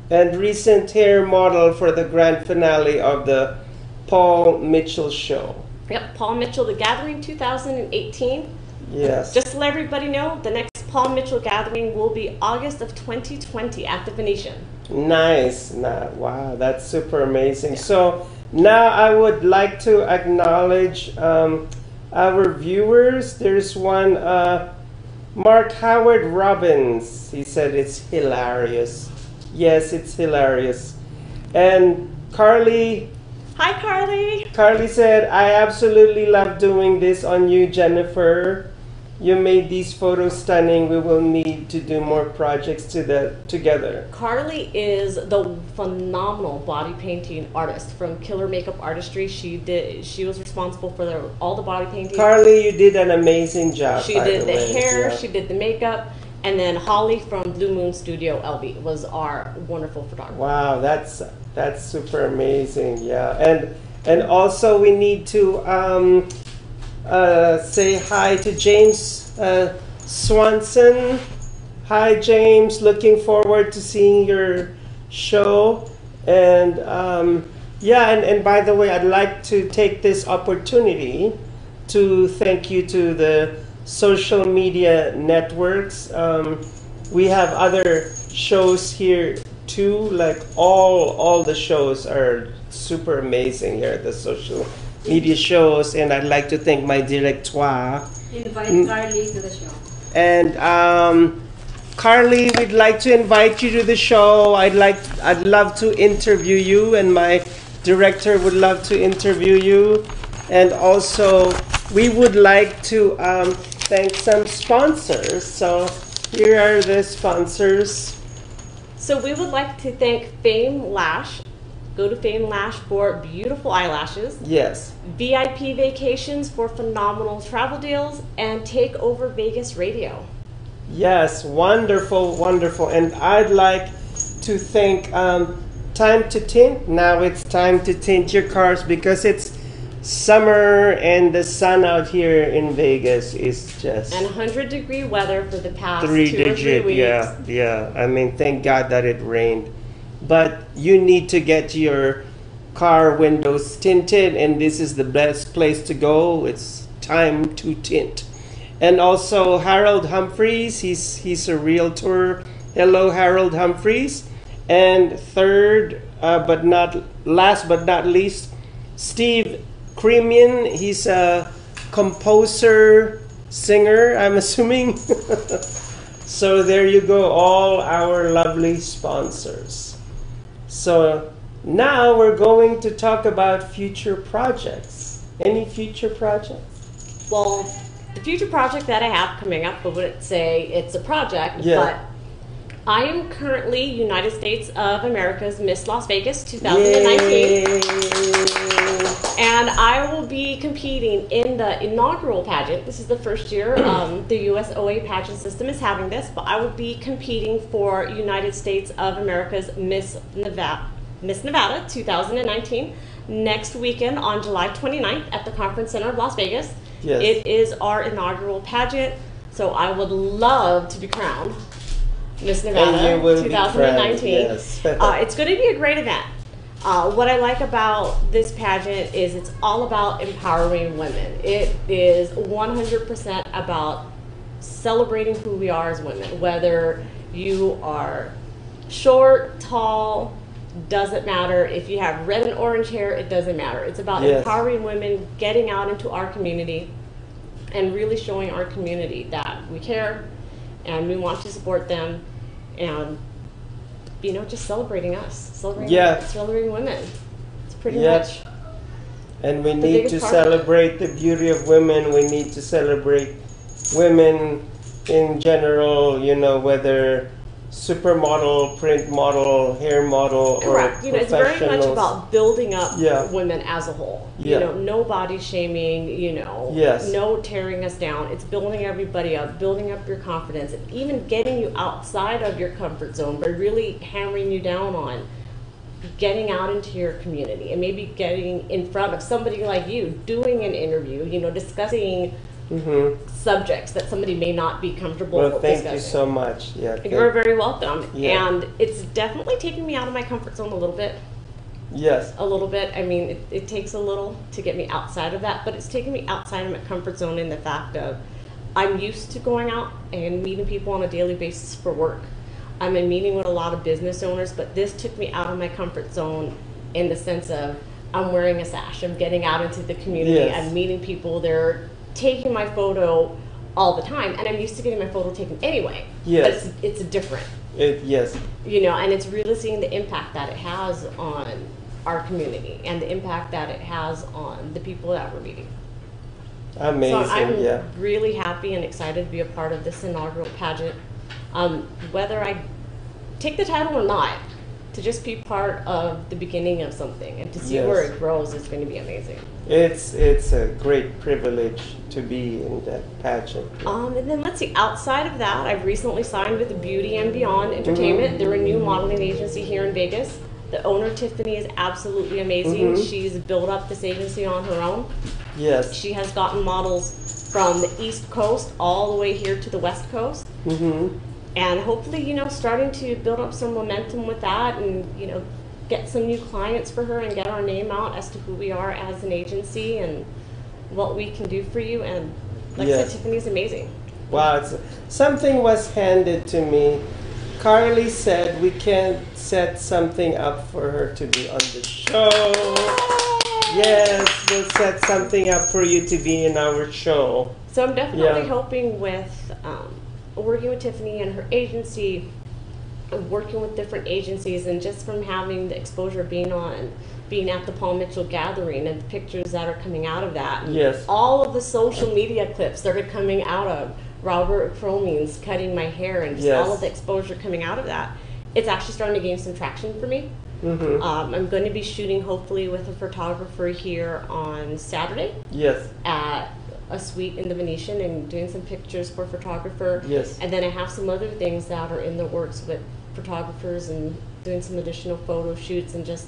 and recent hair model for the grand finale of the Paul Mitchell show. Yep, Paul Mitchell, The Gathering 2018. Yes. Just to let everybody know, the next Paul Mitchell Gathering will be August of 2020 at the Venetian. Nice. Wow, that's super amazing. Yeah. So now I would like to acknowledge our viewers. There's one, Mark Howard Robbins. He said it's hilarious. Yes, it's hilarious. And Carly. Hi, Carly. Carly said, I absolutely love doing this on you, Jennifer. You made these photos stunning. We will need to do more projects together. Carly is the phenomenal body painting artist from Killer Makeup Artistry. She was responsible for all the body painting. Carly, you did an amazing job. She did the hair, she did the makeup, and then Holly from Blue Moon Studio LB was our wonderful photographer. Wow, that's super amazing. Yeah, and also we need to say hi to James Swanson. Hi, James. Looking forward to seeing your show. And and by the way, I'd like to take this opportunity to thank you to the social media networks. We have other shows here too. Like all the shows are super amazing here at the social media shows, and I'd like to thank my directoire. Invite Carly to the show. And Carly, we'd like to invite you to the show. I'd love to interview you, and my director would love to interview you. And also, we would like to thank some sponsors. So here are the sponsors. So we would like to thank Fame Lash. Go to Fame Lash for beautiful eyelashes. Yes. VIP Vacations for phenomenal travel deals, and Take Over Vegas Radio. Yes, wonderful, wonderful. And I'd like to thank Time to Tint. Now it's time to tint your cars because it's summer and the sun out here in Vegas is just... And 100-degree weather for the past 2 or 3 weeks. Yeah. I mean, thank God that it rained. But you need to get your car windows tinted, and this is the best place to go. It's Time to Tint. And also Harold Humphreys, he's a realtor. Hello, Harold Humphreys. And third, last but not least, Steve Kremian. He's a composer, singer, I'm assuming. So there you go, all our lovely sponsors. So now we're going to talk about future projects. Any future projects? Well, the future project that I have coming up, I wouldn't say it's a project, but I am currently United States of America's Miss Las Vegas 2019. Yay. And I will be competing in the inaugural pageant. This is the first year the USOA pageant system is having this, but I will be competing for United States of America's Miss Nevada 2019 next weekend on July 29th at the Conference Center of Las Vegas. Yes. It is our inaugural pageant, so I would love to be crowned Miss Nevada 2019. Yes. It's going to be a great event. What I like about this pageant is it's all about empowering women. It is 100% about celebrating who we are as women. Whether you are short, tall, doesn't matter. If you have red and orange hair, it doesn't matter. It's about empowering women, getting out into our community, and really showing our community that we care and we want to support them, and just celebrating us, celebrating women. It's pretty much. And we need to celebrate the beauty of women. We need to celebrate women in general, whether supermodel, print model, hair model, correct. or It's very much about building up Yeah. women as a whole. Yeah. No body shaming. Yes. No tearing us down. It's building everybody up, building up your confidence, and even getting you outside of your comfort zone, but really hammering you down on getting out into your community and maybe getting in front of somebody like you, doing an interview. Discussing subjects that somebody may not be comfortable Well, thank discussing. you so much. Yeah, You're very welcome. Yeah. And it's definitely taken me out of my comfort zone a little bit. Yes. A little bit. I mean, it takes a little to get me outside of that, but it's taken me outside of my comfort zone in the fact of I'm used to going out and meeting people on a daily basis for work. I'm in meeting with a lot of business owners, but this took me out of my comfort zone in the sense of I'm wearing a sash. I'm getting out into the community. Yes. I'm meeting people. They're taking my photo all the time, and I'm used to getting my photo taken anyway. Yes. But it's different. Yes. And it's really seeing the impact that it has on our community and the impact that it has on the people that we're meeting. Amazing. So I'm yeah. really happy and excited to be a part of this inaugural pageant. Whether I take the title or not, to just be part of the beginning of something and to see where it grows is going to be amazing. It's a great privilege to be in that pageant. And then let's see, outside of that, I've recently signed with Beauty and Beyond Entertainment. They're a new modeling agency here in Vegas. The owner, Tiffany, is absolutely amazing. She's built up this agency on her own. Yes. She has gotten models from the East Coast all the way here to the West Coast. And hopefully, starting to build up some momentum with that and, get some new clients for her and get our name out as to who we are as an agency and what we can do for you. And like I said, Tiffany's amazing. Wow, something was handed to me. Carly said we can set something up for her to be on the show. Yes, we'll set something up for you to be in our show. So I'm definitely hoping with working with Tiffany and her agency, working with different agencies, and just from having the exposure of being at the Paul Mitchell gathering and the pictures that are coming out of that. And all of the social media clips that are coming out of Robert Cromings cutting my hair and just all of the exposure coming out of that. It's actually starting to gain some traction for me. I'm going to be shooting hopefully with a photographer here on Saturday. At a suite in the Venetian and doing some pictures for a photographer. And then I have some other things that are in the works with photographers and doing some additional photo shoots and just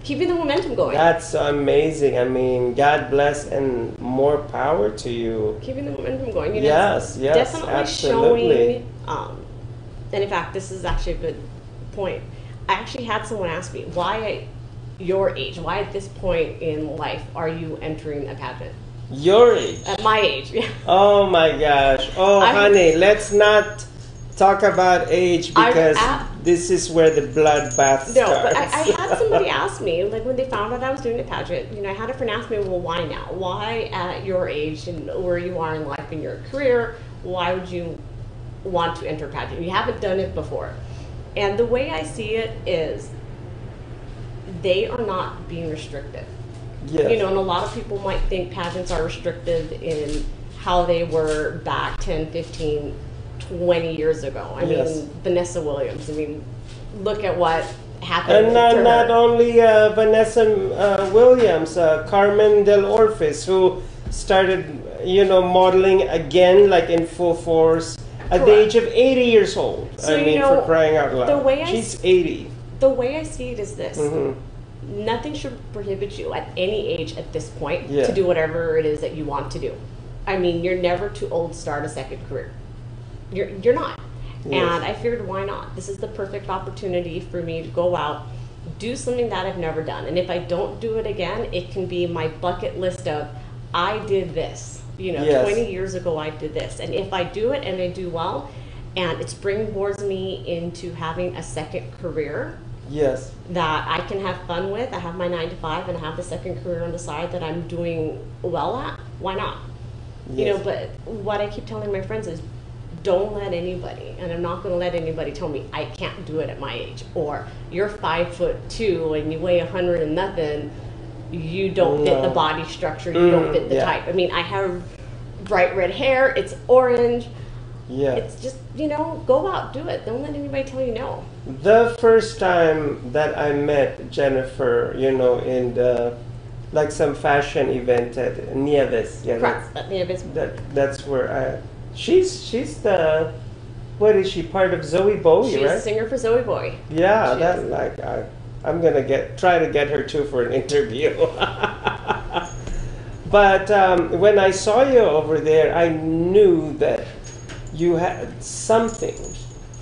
keeping the momentum going. That's amazing. I mean, God bless and more power to you. Keeping the momentum going. Yes, definitely absolutely. showing. And in fact, this is actually a good point. I actually had someone ask me, why at your age, why at this point in life are you entering a pageant? Your age? At my age, yeah. Oh my gosh. Oh, honey, let's not talk about age because this is where the bloodbath starts. No, but I had somebody ask me, like when they found out I was doing a pageant, I had a friend ask me, well, why now? Why at your age and where you are in life in your career, why would you want to enter a pageant? You haven't done it before. And the way I see it is they are not being restrictive. And a lot of people might think pageants are restrictive in how they were back 10, 15, 20 years ago. I mean, Vanessa Williams, look at what happened and to her. Not only Vanessa Williams, Carmen Del Orfis, who started, modeling again, like in full force, at the age of 80 years old. So, for crying out loud. She's 80. The way I see it is this. Nothing should prohibit you at any age at this point to do whatever it is that you want to do. You're never too old to start a second career. You're not. And I figured, why not? This is the perfect opportunity for me to go out, do something that I've never done. And if I don't do it again, it can be my bucket list of, I did this. 20 years ago I did this. And if I do it and I do well, and it springboards me into having a second career, that I can have fun with. I have my 9 to 5 and I have the second career on the side that I'm doing well at. Why not? But what I keep telling my friends is don't let anybody, and I'm not going to let anybody tell me I can't do it at my age, or you're 5'2" and you weigh 100 and nothing, you don't fit the body structure, you don't fit the type. I have bright red hair, it's orange. Yeah. It's just, you know, go out, do it. Don't let anybody tell you no. The first time that I met Jennifer, you know, in the like some fashion event at Nieves. Yeah, Correct. At Nieves. That's where she's the, what is she, part of Zoe Bowie, She's right? a singer for Zoe Bowie. Yeah, I'm gonna try to get her too for an interview. But when I saw you over there, I knew that you had something,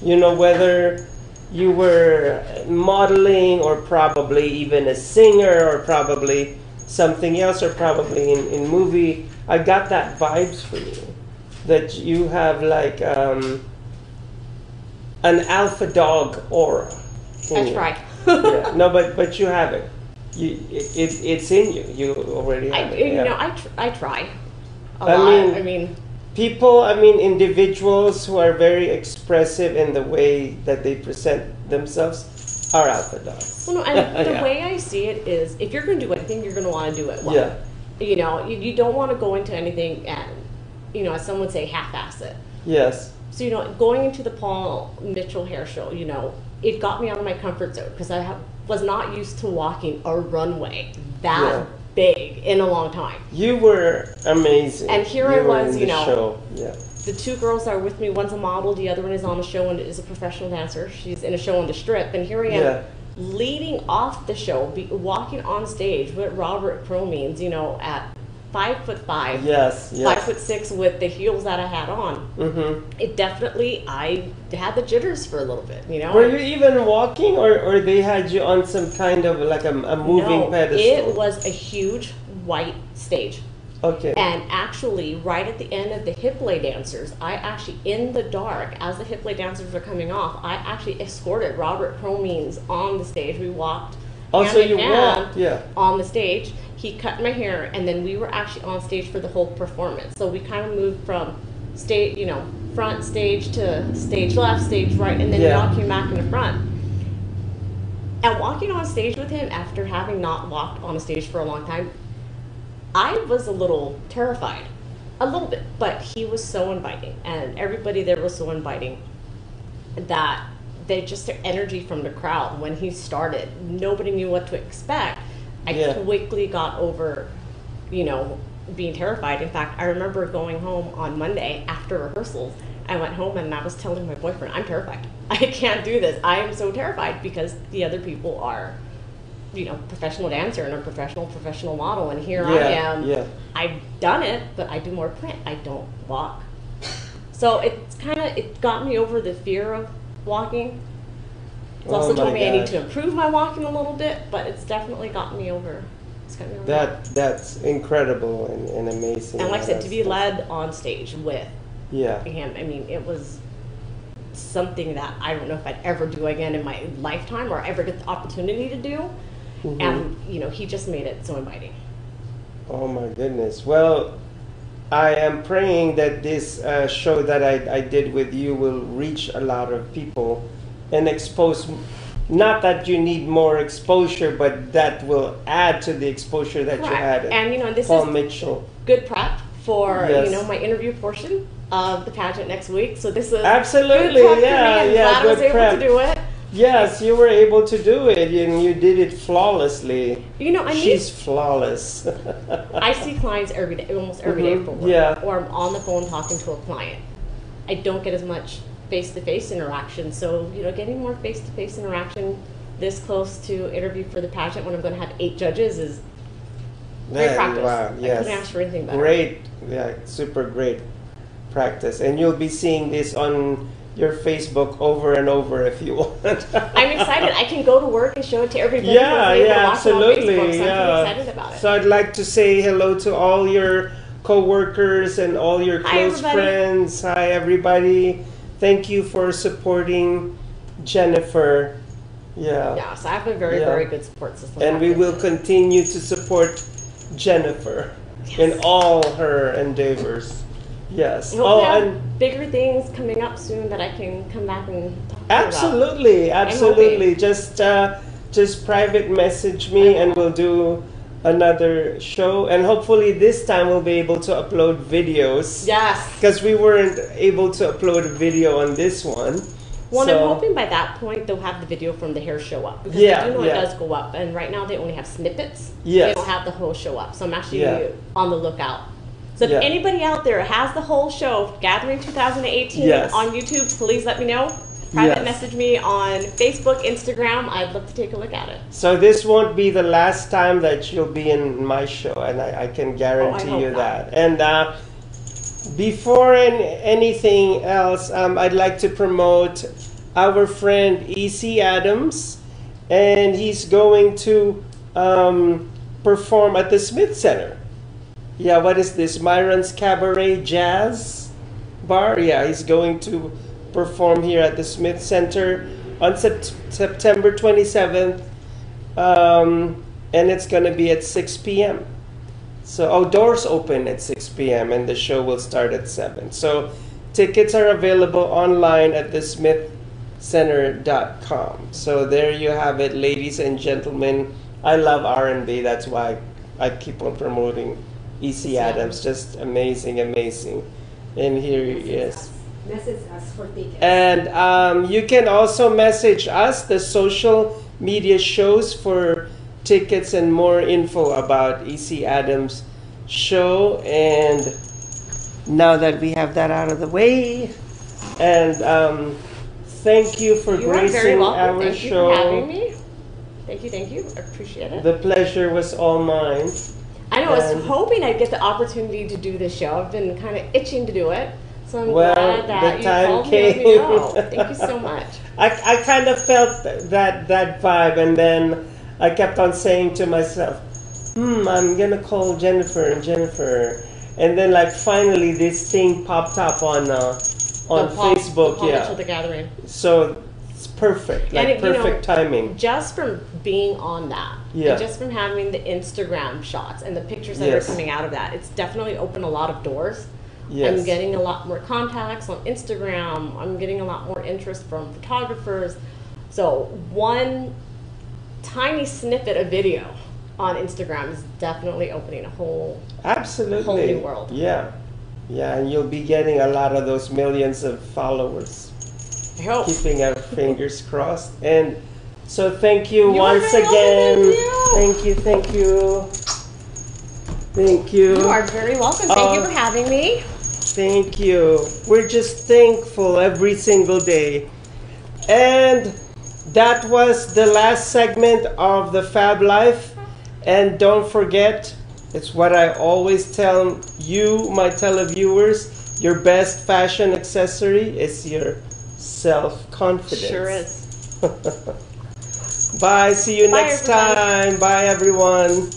you know, whether you were modeling or probably even a singer or probably something else or probably in movie. I got that vibes for you, that you have like an alpha dog aura. That's right. Yeah. No, but you have it. It's in you. You already have it. You Yeah. know, I try a lot. I mean, people, individuals who are very expressive in the way that they present themselves are alpha dogs. well, no, and the Yeah. way I see it is, if you're going to do anything, you're going to want to do it well. Yeah. You know, you don't want to go into anything and, you know, as some would say, half-ass it. Yes. So, you know, going into the Paul Mitchell hair show, you know, it got me out of my comfort zone because was not used to walking a runway that big in a long time. You were amazing. And here you I was, in you the know, show. Yeah. the two girls that are with me, one's a model, the other one is on the show and is a professional dancer. She's in a show on the Strip, and here I am leading off the show, walking on stage with Robert Cromines, you know, at 5'5". Yes, yes. 5'6" with the heels that I had on. Mm-hmm. It definitely, I had the jitters for a little bit, you know. Were you even walking, or they had you on some kind of like a moving pedestal? It was a huge white stage. Okay. And actually, right at the end of the hip lay dancers, I actually, in the dark, as the hip lay dancers were coming off, I actually escorted Robert Cromines on the stage. We walked hand in hand on the stage. He cut my hair, and then we were actually on stage for the whole performance. So we kind of moved from stage, you know, front stage to stage left, stage right, and then we all came back in the front. And walking on stage with him after having not walked on a stage for a long time, I was a little terrified, a little bit, but he was so inviting, and everybody there was so inviting that they just, their energy from the crowd when he started, nobody knew what to expect. I quickly got over, you know, being terrified. In fact, I remember going home on Monday after rehearsals. I went home and I was telling my boyfriend, I'm terrified. I can't do this. I am so terrified because the other people are, you know, professional dancer and a professional model, and here I am. Yeah. I've done it, but I do more print. I don't walk. So it's kind of, it got me over the fear of walking. It's also told me I need to improve my walking a little bit, but it's definitely gotten me over. It's gotten me over That's incredible and amazing. And like I said, to be led on stage with him, I mean, it was something that I don't know if I'd ever do again in my lifetime or ever get the opportunity to do. Mm-hmm. And, you know, he just made it so inviting. Oh my goodness. Well, I am praying that this show that I did with you will reach a lot of people and expose, not that you need more exposure, but that will add to the exposure that you had. And, you know, this Paul is Mitchell. Good prep for, you know, my interview portion of the pageant next week. So this is absolutely, good prep for me. I'm glad I was able to do it. Yes, you were able to do it, and you did it flawlessly. You know, she's flawless. I see clients every day, almost every day for work, or I'm on the phone talking to a client. I don't get as much face-to-face interaction, so, you know, getting more face-to-face interaction this close to interview for the pageant when I'm going to have 8 judges is great practice. Wow, yes. I couldn't ask for anything better. Great, super great practice, and you'll be seeing this on your Facebook over and over if you want. I'm excited. I can go to work and show it to everybody. Absolutely. So I'm pretty excited about it. So I'd like to say hello to all your co-workers and all your close friends. Hi, everybody. Thank you for supporting Jennifer. Yes, I have a very, very good support system. And we will continue to support Jennifer in all her endeavors. Yes. And bigger things coming up soon that I can come back and talk about. Absolutely. Just private message me, and we'll do another show, and hopefully this time we'll be able to upload videos. Yes. Because we weren't able to upload a video on this one. Well, so, I'm hoping by that point they'll have the video from the hair show up. Because yeah, I do know yeah. it does go up. And right now they only have snippets. Yes. They don't have the whole show up. So I'm actually Yeah. on the lookout. So if Yeah. anybody out there has the whole show, Gathering 2018 Yes. on YouTube, please let me know. Private Yes. message me on Facebook, Instagram. I'd love to take a look at it. So this won't be the last time that you'll be in my show, and I can guarantee hope you not. that. And before anything else, I'd like to promote our friend E.C. Adams, and he's going to perform at the Smith Center. Yeah, what is this? Myron's Cabaret Jazz Bar? Yeah, he's going to perform here at the Smith Center on September 27th, and it's going to be at 6 p.m. So, doors open at 6 p.m. and the show will start at 7. So, tickets are available online at thesmithcenter.com. So, there you have it, ladies and gentlemen. I love R&B. That's why I keep on promoting E.C. Adams. Just amazing, amazing. And here he is. Message us for tickets. And you can also message us, the social media shows, for tickets and more info about E.C. Adams' show. And now that we have that out of the way, and thank you for gracing our thank show. You for having me. Thank you. I appreciate it. The pleasure was all mine. I know. I was hoping I'd get the opportunity to do this show. I've been kind of itching to do it. So I'm glad that you called me. Let me know. Thank you so much. I kind of felt that vibe, and then I kept on saying to myself, I'm gonna call Jennifer, and then like finally this thing popped up on Facebook. The the Gathering. So it's perfect, like perfect timing. Just from being on that, and just from having the Instagram shots and the pictures that are coming out of that, it's definitely opened a lot of doors. Yes. I'm getting a lot more contacts on Instagram. I'm getting a lot more interest from photographers. So one tiny snippet of video on Instagram is definitely opening a whole new world. Yeah, and you'll be getting a lot of those millions of followers. I hope. Keeping our fingers crossed. And so thank you once again. Thank you. Thank you. You are very welcome. Thank you for having me. Thank you. We're just thankful every single day. And that was the last segment of the Fab Life. And don't forget, it's what I always tell you, my televiewers, your best fashion accessory is your self-confidence. Sure is. Bye. See you next everybody. time. Bye, everyone.